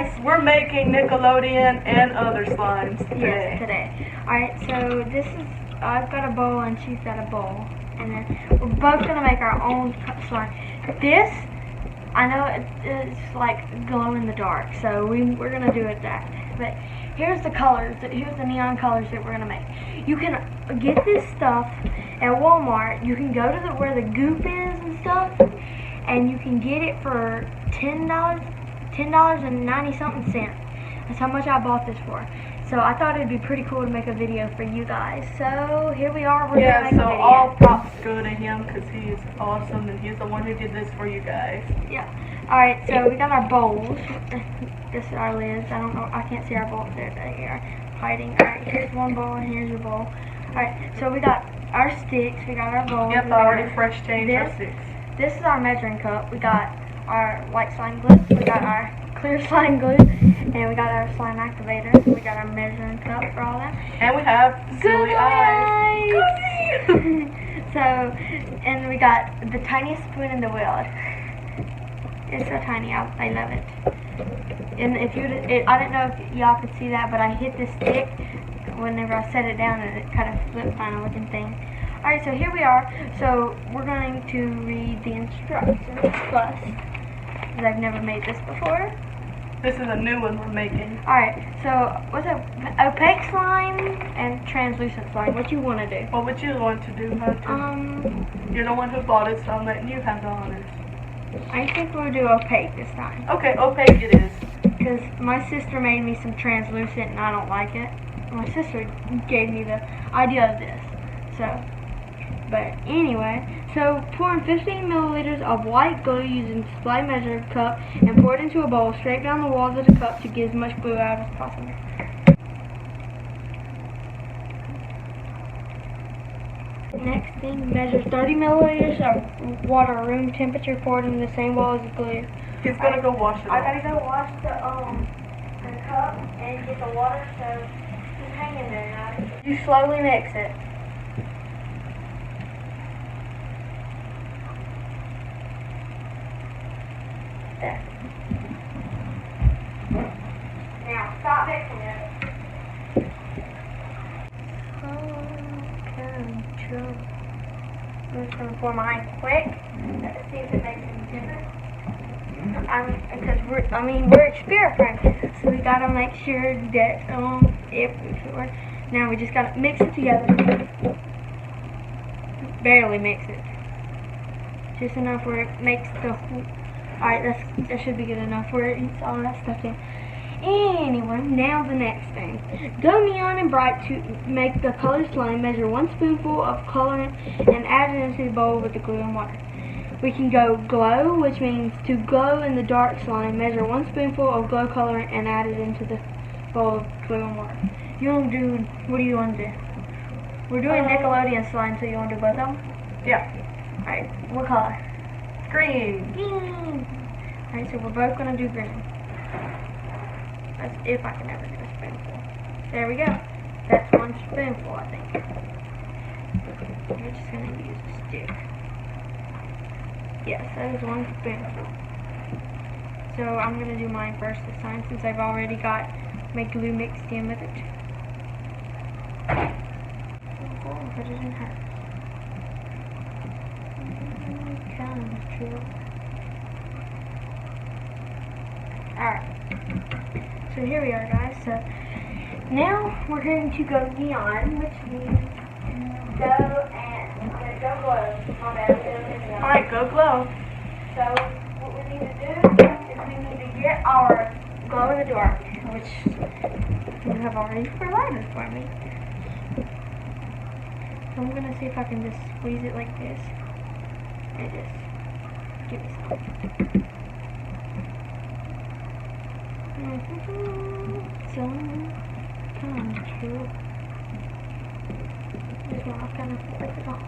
guys, we're making Nickelodeon and other slimes today. Yes, today. Alright, so this is, I've got a bowl and she's got a bowl. And then we're both going to make our own slime. This, I know it's like glow in the dark, so we're going to do it that. But here's the colors, here's the neon colors that we're going to make. You can get this stuff at Walmart. You can go to where the goop is and stuff, and you can get it for $10.90-something. That's how much I bought this for. So I thought it'd be pretty cool to make a video for you guys. So here we are. We're gonna make a video. All props go to him because he's awesome and he's the one who did this for you guys. Yeah. Alright, so we got our bowls. This is our lids. I don't know. I can't see our bowls. There they are. Hiding. Alright, here's one bowl and here's your bowl. Alright, so we got our sticks. We got our bowls. Yep, I already fresh changed our sticks. This is our measuring cup. We got our white slime glue. We got our clear slime glue. And we got our slime activator. We got our measuring cup for all that. And we have silly eyes. So, and we got the tiniest spoon in the world. It's so tiny. I love it. And if you, I don't know if y'all could see that, but I hit the stick whenever I set it down, and it kind of flipped kind of looking thing. Alright, so here we are. So we're going to read the instructions plus, because I've never made this before. This is a new one we're making. Alright, so what's it? Opaque slime and translucent slime. What you want to do? What would you want to do, Hunter? You're the one who bought it, so I'm letting you have the honors. I think we'll do opaque this time. Okay, opaque it is. Because my sister made me some translucent and I don't like it. My sister gave me the idea of this. So, but anyway, so pour in 15 milliliters of white glue using display measured cup and pour it into a bowl. Scrape down the walls of the cup to get as much glue out as possible. Next thing, measure 30 milliliters of water room temperature poured in the same bowl as the glue. He's gonna go wash it. I gotta go wash the cup and get the water, so just hang in there, guys. You slowly mix it. There. Now, stop mixing it. I'm just going to pour mine quick. Let's see if it makes any difference. Because we're experimenting, so we gotta make sure that if it works. Now we just gotta mix it together. Barely mix it. Just enough where it makes the. Alright, that should be good enough where it eats all that stuff in. Anyway, now the next thing. Go neon and bright to make the colored slime. Measure 1 spoonful of colorant and add it into the bowl with the glue and water. We can go glow, which means to glow in the dark slime. Measure 1 spoonful of glow colorant and add it into the bowl of glue and water. What do you want to do? We're doing Nickelodeon slime, so you want to do both of them? Yeah. Alright, what color? Green. Green. Alright, so we're both going to do green. That's if I can ever do a spoonful. There we go. That's 1 spoonful, I think. We're just going to use a stick. Yes, that is 1 spoonful. So I'm going to do mine first this time since I've already got my glue mixed in with it. Put it in half. Alright. So here we are, guys. So now we're going to go neon, which means go glow. My bad. Alright, go glow. So what we need to do is we need to get our glow in the dark, which you have already provided for me. So I'm gonna see if I can just squeeze it like this and just give it some. Control. Just want to kind of flip it off.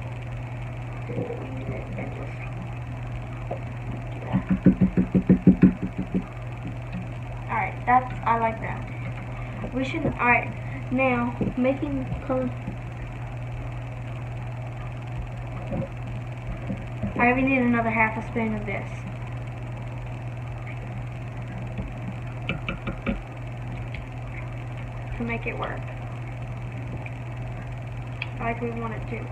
Alright, I like that. We should, alright, now, making color. Alright, we need another half a spoon of this. to make it work. Like we want it to.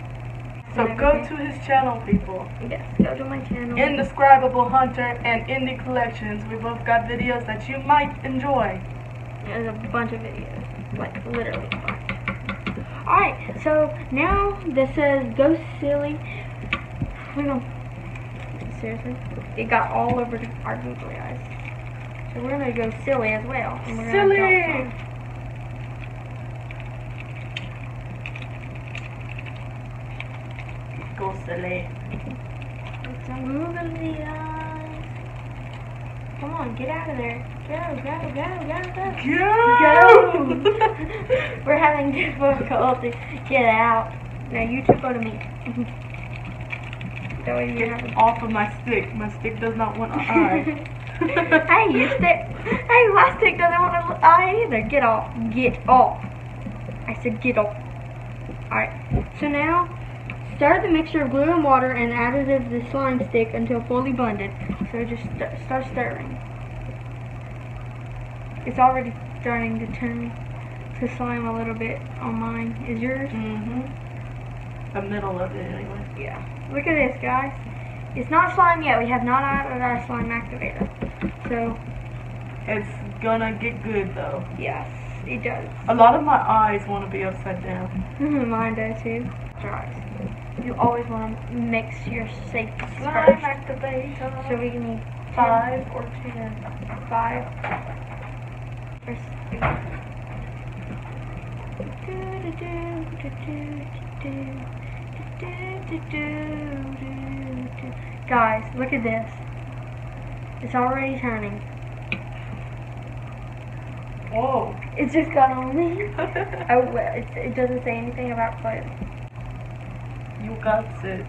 So go to his channel, people. Yes, go to my channel. Indescribable Hunter and Indie Collections. We both got videos that you might enjoy. There's a bunch of videos. Like, literally a bunch. Alright, so now this says go silly. We're gonna... Seriously? It got all over our googly eyes. So we're gonna go silly as well. And we're gonna Silly! Go silly. It's some googly eyes. Come on, get out of there. Go. We're having difficulty. Get out. Now you two go to me. That way you have off of my stick. My stick does not want an eye. Hey, your stick. Hey, my stick doesn't want an eye either. Get off. Get off. I said get off. Alright. So now, stir the mixture of glue and water and add it to the slime stick until fully blended. So just start stirring. It's already starting to turn to slime a little bit on mine. Is yours? Mm-hmm. The middle of it, anyway. Yeah. Look at this, guys. It's not slime yet. We have not added our slime activator. So, it's gonna get good, though. yes, it does. A lot of my eyes want to be upside down. Mine does, too. Tries. You always want to mix your safety Slime first. activator. So we can need 5 or 10. 5. Guys, look at this. It's already turning. Whoa. It's just got on me. Oh, well, it doesn't say anything about clothes. You got it.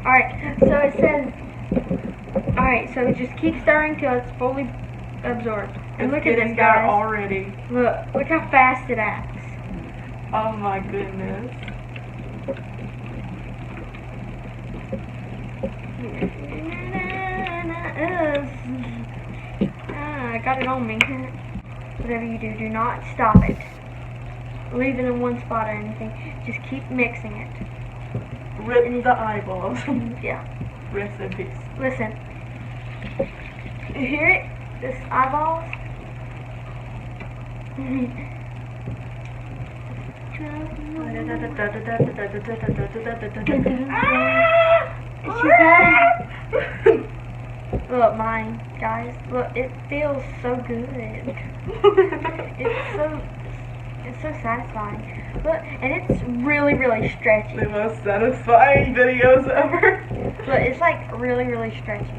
Alright, so it says, alright, so just keep stirring till it's fully absorbed. And look at this, guys. Already. Look how fast it acts. Oh my goodness. I got it on me. Whatever you do, do not stop it. Leave it in one spot or anything. Just keep mixing it. Rip the eyeballs. Yeah. Rest in peace. Listen. You hear it? This eyeballs? Look, mine, guys. Look, it feels so good. It's so satisfying. Look, and it's really, really stretchy. The most satisfying videos ever. Look, it's like really, really stretchy.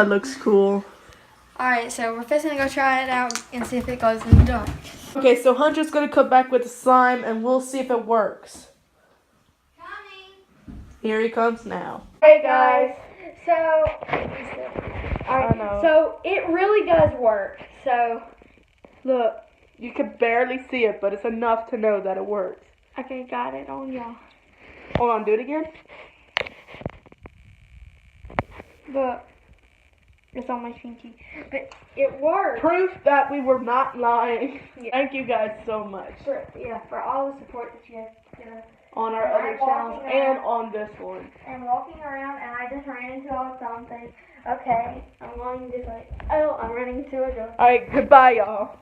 That looks cool. Alright, so we're fixing to go try it out and see if it goes in the dark. Okay, so Hunter's gonna come back with the slime and we'll see if it works. Coming! Here he comes now. Hey guys, so, alright, know. so it really does work. So, Look, you can barely see it, but it's enough to know that it works. Okay, got it on y'all. Hold on, do it again. Look, it's on my pinky. But it works. Proof that we were not lying. Yeah. Thank you guys so much. For all the support that you have given us. On our other channels and on this one. And walking around, and I just ran into something. Okay, I'm going this way. Oh, I'm running into a door. Alright, goodbye, y'all.